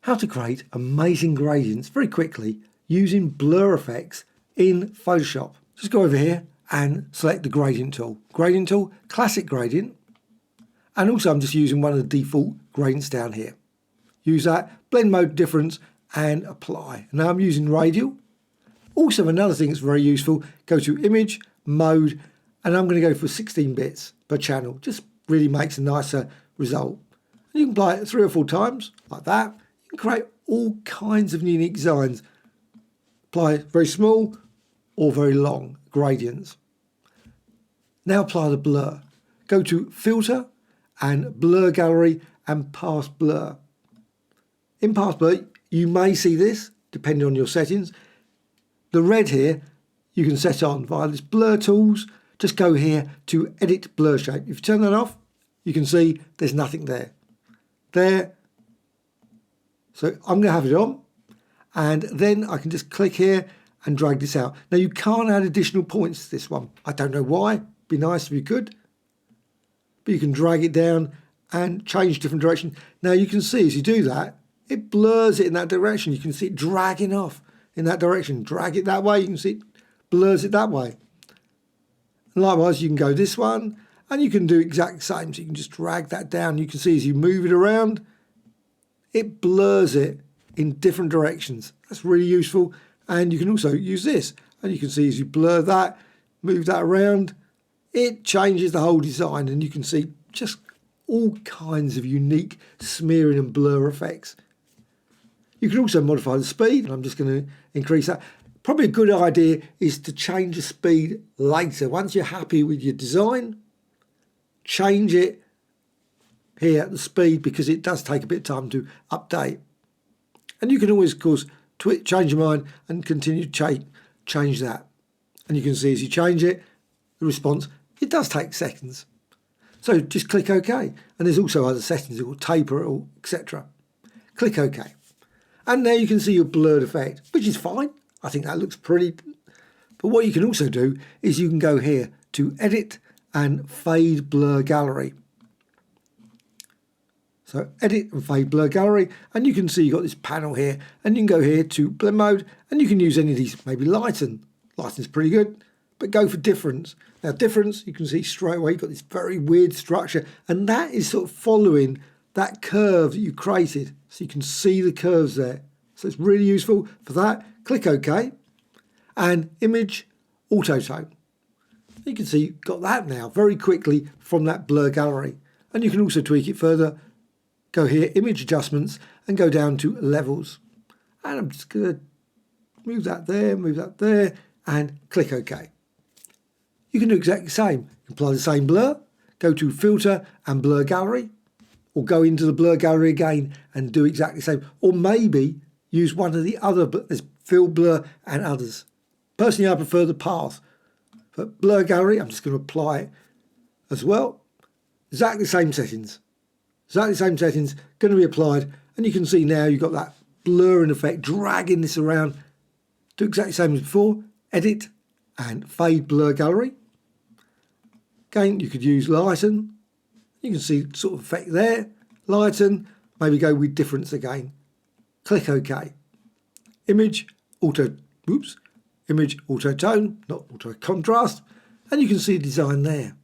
how to create amazing gradients very quickly using blur effects in Photoshop. Just go over here and select the gradient tool. Gradient tool, classic gradient. And also I'm just using one of the default gradients down here. Use that, blend mode difference and apply. Now I'm using radial. Also another thing that's very useful, go to image, mode, and I'm going to go for 16 bits per channel. Just really makes a nicer result. And you can apply it 3 or 4 times like that. You can create all kinds of unique designs. Apply very small or very long gradients. Now apply the blur. Go to filter and blur gallery and pass blur. In pass blur you may see this depending on your settings. The red here you can set on via this blur tools. Just go here to edit blur shape. If you turn that off you can see there's nothing there. So I'm going to have it on and then I can just click here and drag this out. Now you can't add additional points to this one. I don't know why. It'd be nice if you could. But you can drag it down and change different direction. Now you can see as you do that, it blurs it in that direction. You can see it dragging off in that direction. Drag it that way, you can see it blurs it that way. And likewise, you can go this one and you can do exact same. So you can just drag that down. You can see as you move it around, it blurs it in different directions. That's really useful. And you can also use this. And you can see as you blur that, move that around, it changes the whole design. And you can see just all kinds of unique smearing and blur effects. You can also modify the speed. And I'm just going to increase that. Probably a good idea is to change the speed later. Once you're happy with your design, change it here at the speed because it does take a bit of time to update. And you can always, of course, change your mind and continue to change that. And you can see as you change it, the response, it does take seconds. So just click OK. And there's also other settings, it will taper it all, etc. Click OK. And there you can see your blurred effect, which is fine. I think that looks pretty. But what you can also do is you can go here to Edit and Fade Blur Gallery. So Edit and Fade Blur Gallery, and you can see you've got this panel here, and you can go here to Blend Mode, and you can use any of these, maybe Lighten. Lighten's pretty good, but go for Difference. Now Difference, you can see straight away you've got this very weird structure, and that is sort of following that curve that you created. So you can see the curves there. So it's really useful for that. Click OK, and Image, Auto Tone. You can see you've got that now very quickly from that blur gallery. And you can also tweak it further. Go here, Image Adjustments, and go down to Levels. And I'm just going to move that there, and click OK. You can do exactly the same. You can apply the same blur, go to Filter and Blur Gallery, or go into the Blur Gallery again and do exactly the same. Or maybe use one of the other, but there's Fill Blur and others. Personally, I prefer the Path. But Blur Gallery, I'm just going to apply it as well. Exactly the same settings. Exactly the same settings, going to be applied. And you can see now you've got that blurring effect, dragging this around. Do exactly the same as before. Edit and Fade Blur Gallery. Again, you could use Lighten. You can see sort of effect there. Lighten, maybe go with Difference again. Click OK. Image, Image Auto Tone, not Auto Contrast. And you can see the design there.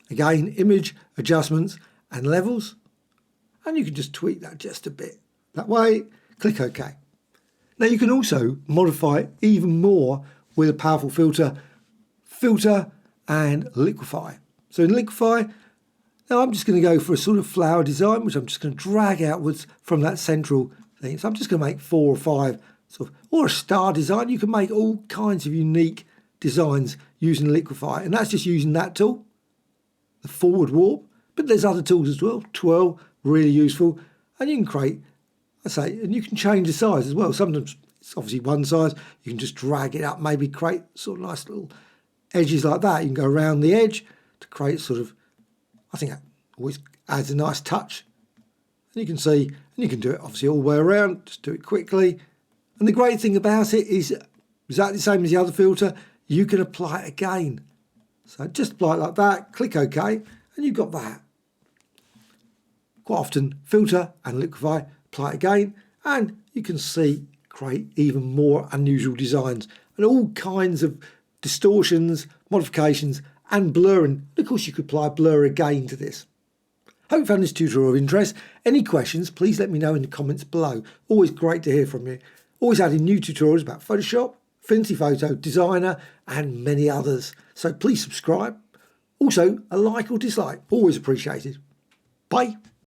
Again, Image, Adjustments and Levels. And you can just tweak that just a bit. That way, click OK. Now you can also modify it even more with a powerful filter, Filter and Liquify. So in Liquify, now I'm just going to go for a sort of flower design, which I'm just going to drag outwards from that central thing. So I'm just going to make 4 or 5 sort of, or a star design. You can make all kinds of unique designs using Liquify. And that's just using that tool, the forward warp. But there's other tools as well. Twirl, really useful. And you can create, and you can change the size as well. Sometimes it's obviously one size. You can just drag it up, maybe create sort of nice little edges like that. You can go around the edge to create sort of, I think that always adds a nice touch. And you can see, and you can do it obviously all the way around. Just do it quickly. And the great thing about it is exactly the same as the other filter. You can apply it again. So just apply it like that, click OK, and you've got that. Quite often, filter and Liquify, apply it again, and you can see create even more unusual designs and all kinds of distortions, modifications and blurring. And of course you could apply blur again to this. Hope you found this tutorial of interest. Any questions, please let me know in the comments below. Always great to hear from you. Always adding new tutorials about Photoshop, Affinity Photo, Designer and many others. So please subscribe. Also a like or dislike, always appreciated. Bye.